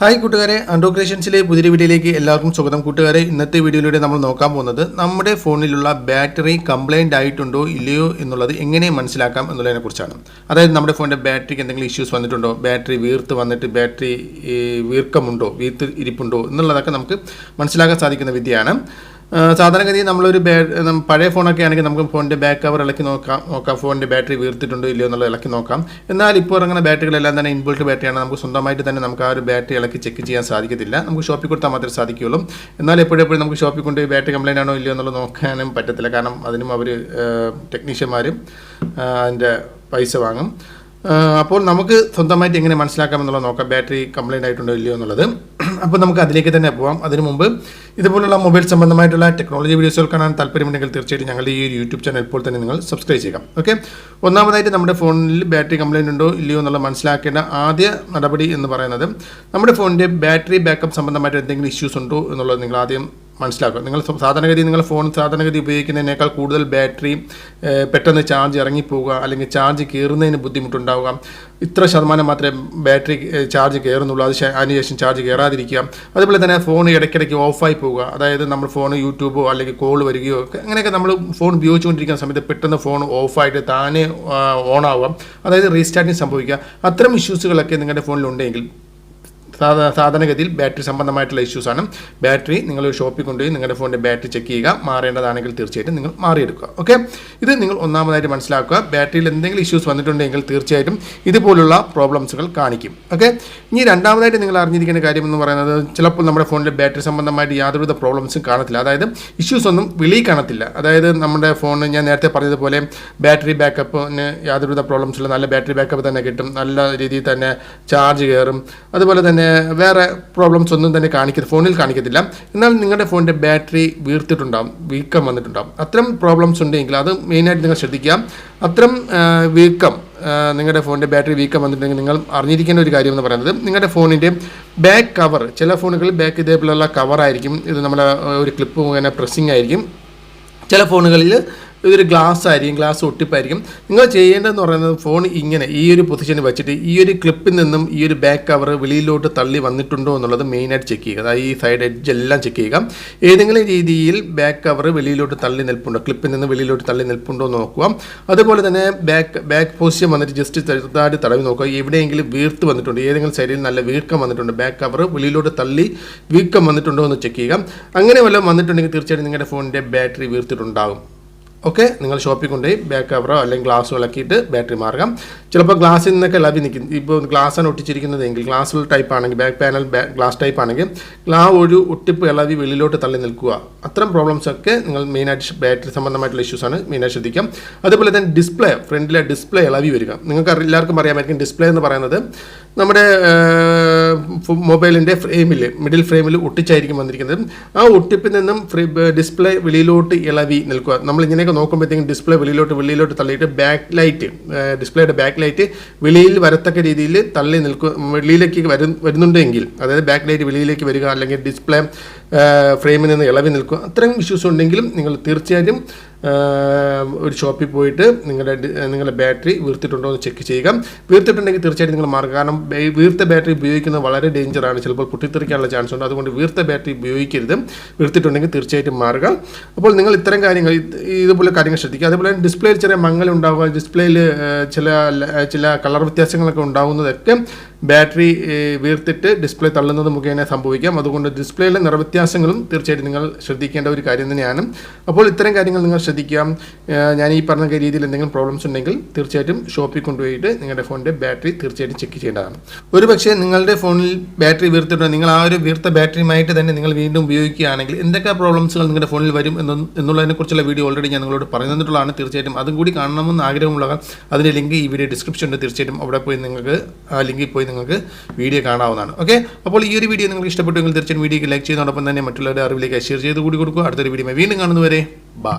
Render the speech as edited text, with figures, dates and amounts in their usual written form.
Hi കൂട്ടുകാരെ, ആൻഡ്രോ ക്രിയേഷൻസിലെ പുതിയ വീഡിയോയിലേക്ക് എല്ലാവർക്കും സ്വാഗതം. കൂട്ടുകാരെ, ഇന്നത്തെ വീഡിയോയിലൂടെ നമ്മൾ നോക്കാൻ പോകുന്നത് നമ്മുടെ ഫോണിലുള്ള ബാറ്ററി കംപ്ലൈൻറ്റ് ആയിട്ടുണ്ടോ ഇല്ലയോ എന്നുള്ളത് എങ്ങനെ മനസ്സിലാക്കാം എന്നുള്ളതിനെ കുറിച്ചാണ്. അതായത് നമ്മുടെ ഫോണിൻ്റെ ബാറ്ററിക്ക് എന്തെങ്കിലും ഇഷ്യൂസ് വന്നിട്ടുണ്ടോ, ബാറ്ററി വീർത്ത് വന്നിട്ട് ബാറ്ററി വീർക്കമുണ്ടോ, വീർത്ത് ഇരിപ്പുണ്ടോ എന്നുള്ളതൊക്കെ നമുക്ക് മനസ്സിലാക്കാൻ സാധിക്കുന്ന വിദ്യയാണ്. സാധാരണഗതി നമ്മളൊരു പഴയ ഫോണൊക്കെ ആണെങ്കിൽ നമുക്ക് ഫോണിൻ്റെ ബാക്ക് കവർ ഇളക്കി നോക്കാം ഫോണിൻ്റെ ബാറ്ററി വീർത്തിട്ടുണ്ടോ ഇല്ലയോ എന്നുള്ളത് ഇളക്കി നോക്കാം. എന്നാൽ ഇപ്പോൾ ഇറങ്ങുന്ന ബാറ്ററികളെല്ലാം തന്നെ ഇൻബിൾട്ട് ബാറ്ററിയാണ്. നമുക്ക് സ്വന്തമായിട്ട് തന്നെ നമുക്ക് ആ ഒരു ബാറ്ററി ഇളക്കി ചെക്ക് ചെയ്യാൻ സാധിക്കത്തില്ല. നമുക്ക് ഷോപ്പിൽ കൊടുത്താൽ മാത്രമേ സാധിക്കുകയുള്ളൂ. എന്നാൽ എപ്പോഴെപ്പോഴും നമുക്ക് ഷോപ്പിൽ കൊണ്ട് ബാറ്ററി കംപ്ലൈൻ്റ് ആണോ ഇല്ലയോ എന്നുള്ളത് നോക്കാനും പറ്റത്തില്ല. കാരണം അതിനും അവർ ടെക്നീഷ്യന്മാരും അതിൻ്റെ പൈസ വാങ്ങും. അപ്പോൾ നമുക്ക് സ്വന്തമായിട്ട് എങ്ങനെ മനസ്സിലാക്കാമെന്നുള്ളത് നോക്കാം, ബാറ്ററി കംപ്ലൈൻ്റ് ആയിട്ടുണ്ടോ ഇല്ലയോ എന്നുള്ളത്. അപ്പോൾ നമുക്ക് അതിലേക്ക് തന്നെ പോകാം. അതിനു മുമ്പ് ഇതുപോലുള്ള മൊബൈൽ സംബന്ധമായിട്ടുള്ള ടെക്നോളജി വീഡിയോസുകൾ കാണാൻ താല്പര്യമുണ്ടെങ്കിൽ തീർച്ചയായിട്ടും ഞങ്ങളുടെ ഈ ഒരു യൂട്യൂബ് ചാനൽ ഇപ്പോൾ തന്നെ നിങ്ങൾ സബ്സ്ക്രൈബ് ചെയ്യാം. ഓക്കെ, ഒന്നാമതായിട്ട് നമ്മുടെ ഫോണിൽ ബാറ്ററി കംപ്ലൈൻ്റ് ഉണ്ടോ ഇല്ലയോ എന്നുള്ളത് മനസ്സിലാക്കേണ്ട ആദ്യ നടപടി എന്ന് പറയുന്നത് നമ്മുടെ ഫോണിൻ്റെ ബാറ്ററി ബാക്കപ്പ് സംബന്ധമായിട്ട് എന്തെങ്കിലും ഇഷ്യൂസ് ഉണ്ടോ എന്നുള്ളത് നിങ്ങൾ ആദ്യം മനസ്സിലാക്കുക. നിങ്ങൾ ഫോൺ സാധാരണഗതി ഉപയോഗിക്കുന്നതിനേക്കാൾ കൂടുതൽ ബാറ്ററി പെട്ടെന്ന് ചാർജ് ഇറങ്ങിപ്പോവുക, അല്ലെങ്കിൽ ചാർജ് കയറുന്നതിന് ബുദ്ധിമുട്ടുണ്ടാവുക, ഇത്ര ശതമാനം മാത്രമേ ബാറ്ററി ചാർജ് കയറുന്നുള്ളൂ, അതിനുശേഷം ചാർജ് കയറാതിരിക്കുക. അതുപോലെ തന്നെ ഫോൺ ഇടയ്ക്കിടയ്ക്ക് ഓഫായി പോവുക. അതായത് നമ്മൾ ഫോൺ യൂട്യൂബോ അല്ലെങ്കിൽ കോൾ വരികയോ അങ്ങനെയൊക്കെ നമ്മൾ ഫോൺ ഉപയോഗിച്ചുകൊണ്ടിരിക്കുന്ന സമയത്ത് പെട്ടെന്ന് ഫോൺ ഓഫായിട്ട് താനെ ഓണാവുക, അതായത് റീസ്റ്റാർട്ടിങ് സംഭവിക്കുക. അത്തരം ഇഷ്യൂസുകളൊക്കെ നിങ്ങളുടെ ഫോണിലുണ്ടെങ്കിൽ സാധാരണഗതിയിൽ ബാറ്ററി സംബന്ധമായിട്ടുള്ള ഇഷ്യൂസാണ്. ബാറ്ററി നിങ്ങൾ ഷോപ്പിൽ കൊണ്ടുപോയി നിങ്ങളുടെ ഫോണിൻ്റെ ബാറ്ററി ചെക്ക് ചെയ്യുക. മാറേണ്ടതാണെങ്കിൽ തീർച്ചയായിട്ടും നിങ്ങൾ മാറിയെടുക്കുക. ഓക്കെ, ഇത് നിങ്ങൾ ഒന്നാമതായിട്ട് മനസ്സിലാക്കുക. ബാറ്ററിയിൽ എന്തെങ്കിലും ഇഷ്യൂസ് വന്നിട്ടുണ്ടെങ്കിൽ തീർച്ചയായിട്ടും ഇതുപോലുള്ള പ്രോബ്ലംസുകൾ കാണിക്കും. ഓക്കെ, ഇനി രണ്ടാമതായിട്ട് നിങ്ങൾ അറിഞ്ഞിരിക്കേണ്ട കാര്യം എന്ന് പറയുന്നത്, ചിലപ്പോൾ നമ്മുടെ ഫോണിൻ്റെ ബാറ്ററി സംബന്ധമായിട്ട് യാതൊരുവിധ പ്രോബ്ലംസും കാണത്തില്ല. അതായത് ഇഷ്യൂസ് ഒന്നും വെളിയിൽ കാണത്തില്ല. അതായത് നമ്മുടെ ഫോൺ ഞാൻ നേരത്തെ പറഞ്ഞതുപോലെ ബാറ്ററി ബാക്കപ്പിന് യാതൊരുവിധ പ്രോബ്ലംസില്ല, നല്ല ബാറ്ററി ബാക്കപ്പ് തന്നെ കിട്ടും, നല്ല രീതിയിൽ തന്നെ ചാർജ് കയറും, അതുപോലെ തന്നെ വേറെ പ്രോബ്ലംസ് ഒന്നും തന്നെ ഫോണിൽ കാണിക്കത്തില്ല. എന്നാൽ നിങ്ങളുടെ ഫോണിൻ്റെ ബാറ്ററി വീർത്തിട്ടുണ്ടാകും, വീക്കം വന്നിട്ടുണ്ടാകും. അത്തരം പ്രോബ്ലംസ് ഉണ്ടെങ്കിൽ അത് മെയിനായിട്ട് നിങ്ങൾ ശ്രദ്ധിക്കുക. അത്തരം വീക്കം, നിങ്ങളുടെ ഫോണിൻ്റെ ബാറ്ററി വീക്കം വന്നിട്ടുണ്ടെങ്കിൽ നിങ്ങൾ അറിഞ്ഞിരിക്കേണ്ട ഒരു കാര്യം എന്ന് പറയുന്നത്, നിങ്ങളുടെ ഫോണിൻ്റെ ബാക്ക് കവർ, ചില ഫോണുകളിൽ ബാക്ക് ഇതേപോലെയുള്ള കവറായിരിക്കും, ഇത് നമ്മുടെ ഒരു ക്ലിപ്പ് മുഖേന പ്രസ്സിങ് ആയിരിക്കും. ചില ഫോണുകളിൽ ഇതൊരു ഗ്ലാസ് ഒട്ടിപ്പായിരിക്കും. നിങ്ങൾ ചെയ്യേണ്ടതെന്ന് പറയുന്നത്, ഫോൺ ഇങ്ങനെ ഈ ഒരു പൊസിഷനിൽ വെച്ചിട്ട് ഈ ഒരു ക്ലിപ്പിൽ നിന്നും ഈ ഒരു ബാക്ക് കവർ വെളിയിലോട്ട് തള്ളി വന്നിട്ടുണ്ടോ എന്നുള്ളത് മെയിനായിട്ട് ചെക്ക് ചെയ്യുക. അതായത് ഈ സൈഡ് എഡ്ജ് എല്ലാം ചെക്ക് ചെയ്യുക. ഏതെങ്കിലും രീതിയിൽ ബാക്ക് കവർ വെളിയിലോട്ട് തള്ളി നിൽപ്പുണ്ടോ, ക്ലിപ്പിൽ നിന്ന് വെളിയിലോട്ട് തള്ളി നിൽപ്പുണ്ടോ എന്ന് നോക്കുക. അതുപോലെ തന്നെ ബാക്ക് പൊസിഷൻ വന്നിട്ട് ജസ്റ്റ് ചെറുതായിട്ട് തടവി നോക്കുക. എവിടെയെങ്കിലും വീർത്ത് വന്നിട്ടുണ്ട്, ഏതെങ്കിലും സൈഡിൽ നല്ല വീർക്കം വന്നിട്ടുണ്ട്, ബാക്ക് കവർ വെളിയിലോട്ട് തള്ളി വീക്കം വന്നിട്ടുണ്ടോ എന്ന് ചെക്ക് ചെയ്യുക. അങ്ങനെ വല്ലതും വന്നിട്ടുണ്ടെങ്കിൽ തീർച്ചയായിട്ടും നിങ്ങളുടെ ഫോണിൻ്റെ ബാറ്ററി വീർത്തിട്ടുണ്ടാകും. ഓക്കെ, നിങ്ങൾ ഷോപ്പിൽ കൊണ്ടുപോയി ബാക്ക് കവറോ അല്ലെങ്കിൽ ഗ്ലാസ്സോ ഇളക്കിയിട്ട് ബാറ്ററി മാറുക. ചിലപ്പോൾ ഗ്ലാസ്സിൽ നിന്നൊക്കെ ഇളവി നിൽക്കും. ഇപ്പോൾ ഗ്ലാസ്സാണ് ഒട്ടിച്ചിരിക്കുന്നതെങ്കിൽ, ഗ്ലാസ് ടൈപ്പ് ആണെങ്കിൽ, ബാക്ക് പാനൽ ഗ്ലാസ് ടൈപ്പ് ആണെങ്കിൽ ഒരു ഒട്ടിപ്പ് ഇളവി വെളിയിലോട്ട് തള്ളി നിൽക്കുക. അത്തരം പ്രോബ്ലംസൊക്കെ നിങ്ങൾ മെയിനായിട്ട് ബാറ്ററി സംബന്ധമായിട്ടുള്ള ഇഷ്യൂസാണ് മെയിനായിട്ട് ശ്രദ്ധിക്കാം. അതുപോലെ തന്നെ ഡിസ്പ്ലേ, ഫ്രണ്ടിലെ ഡിസ്പ്ലേ ഇളവി വരിക. നിങ്ങൾക്ക് എല്ലാവർക്കും അറിയാമായിരിക്കും, ഡിസ്പ്ലേ എന്ന് പറയുന്നത് നമ്മുടെ മൊബൈലിൻ്റെ മിഡിൽ ഫ്രെയിമിൽ ഒട്ടിച്ചായിരിക്കും വന്നിരിക്കുന്നത്. ആ ഒട്ടിപ്പിൽ നിന്നും ഡിസ്പ്ലേ വെളിയിലോട്ട് ഇളവി നിൽക്കുക. നമ്മൾ ഇങ്ങനെയൊക്കെ നോക്കുമ്പോഴത്തേക്കും ഡിസ്പ്ലേ വെളിയിലോട്ട് തള്ളിയിട്ട് ഡിസ്പ്ലേയുടെ ബാക്ക് ലൈറ്റ് വെളിയിൽ വരത്തക്ക രീതിയിൽ തള്ളി വെളിയിലേക്ക് വരുന്നുണ്ടെങ്കിൽ, അതായത് ബാക്ക് ലൈറ്റ് വെളിയിലേക്ക് വരിക, അല്ലെങ്കിൽ ഡിസ്പ്ലേ ഫ്രെയിമിൽ നിന്ന് ഇളവി നിൽക്കുക, അത്തരം ഇഷ്യൂസ് ഉണ്ടെങ്കിലും നിങ്ങൾ തീർച്ചയായും ഒരു ഷോപ്പിൽ പോയിട്ട് നിങ്ങളുടെ ബാറ്ററി വീർത്തിട്ടുണ്ടോ എന്ന് ചെക്ക് ചെയ്യുക. വീർത്തിട്ടുണ്ടെങ്കിൽ തീർച്ചയായിട്ടും നിങ്ങൾ മാറുക. കാരണം വീർത്ത ബാറ്ററി ഉപയോഗിക്കുന്നത് വളരെ ഡേഞ്ചറാണ്, ചിലപ്പോൾ പൊട്ടിത്തെറിക്കാനുള്ള ചാൻസ് ഉണ്ട്. അതുകൊണ്ട് വീർത്ത ബാറ്ററി ഉപയോഗിക്കരുത്. വീർത്തിട്ടുണ്ടെങ്കിൽ തീർച്ചയായിട്ടും മാറുക. അപ്പോൾ നിങ്ങൾ ഇത്തരം കാര്യങ്ങൾ, ഇതുപോലെ കാര്യങ്ങൾ ശ്രദ്ധിക്കുക. അതുപോലെ ഡിസ്പ്ലേയിൽ ചെറിയ മങ്ങൽ ഉണ്ടാവുക, ഡിസ്പ്ലേയിൽ ചില കളർ വ്യത്യാസങ്ങളൊക്കെ ഉണ്ടാകുന്നതൊക്കെ ബാറ്ററി വീർത്തിട്ട് ഡിസ്പ്ലേ തള്ളുന്നത് മുഖേന സംഭവിക്കാം. അതുകൊണ്ട് ഡിസ്പ്ലേയിലെ നിറവ്യത്യാസങ്ങളും തീർച്ചയായിട്ടും നിങ്ങൾ ശ്രദ്ധിക്കേണ്ട ഒരു കാര്യം തന്നെയാണ്. അപ്പോൾ ഇത്തരം കാര്യങ്ങൾ നിങ്ങൾ ശ്രദ്ധിക്കാം. ഞാൻ ഈ പറഞ്ഞ രീതിയിൽ എന്തെങ്കിലും പ്രോബ്ലംസ് ഉണ്ടെങ്കിൽ തീർച്ചയായിട്ടും ഷോപ്പിൽ കൊണ്ടുപോയിട്ട് നിങ്ങളുടെ ഫോണിൻ്റെ ബാറ്ററി തീർച്ചയായിട്ടും ചെക്ക് ചെയ്യേണ്ടതാണ്. ഒരു പക്ഷേ നിങ്ങളുടെ ഫോണിൽ ബാറ്ററി വീർത്തിട്ടുണ്ട്, നിങ്ങൾ ആ ഒരു വീർത്ത ബാറ്ററിയുമായിട്ട് തന്നെ നിങ്ങൾ വീണ്ടും ഉപയോഗിക്കുകയാണെങ്കിൽ എന്തൊക്കെ പ്രോബ്ലംസുകൾ നിങ്ങളുടെ ഫോണിൽ വരും എന്നുള്ളതിനെക്കുറിച്ചുള്ള വീഡിയോ ഓൾറെഡി ഞാൻ നിങ്ങളോട് പറഞ്ഞു തന്നിട്ടുള്ളതാണ്. തീർച്ചയായിട്ടും അതും കൂടി കാണണമെന്ന് ആഗ്രഹമുള്ളവർ അതിൻ്റെ ലിങ്ക് ഈ വീഡിയോ ഡിസ്ക്രിപ്ഷനിൽ തീർച്ചയായിട്ടും അവിടെ പോയി നിങ്ങൾക്ക് ആ ലിങ്കിൽ പോയി നിങ്ങൾക്ക് വീഡിയോ കാണാവുന്നതാണ്. ഓക്കെ, അപ്പോൾ ഈ ഒരു വീഡിയോ നിങ്ങൾക്ക് ഇഷ്ടപ്പെട്ടുവെങ്കിൽ തീർച്ചയായും വീഡിയോക്ക് ലൈക്ക് ചെയ്യുന്നതോടൊപ്പം തന്നെ മറ്റുള്ളവരുടെ അറിവിലേക്ക് ഷെയർ ചെയ്ത് കൂടി കൊടുക്കുക. അടുത്തൊരു വീഡിയോ വീണ്ടും കാണുന്നവരെ ബൈ.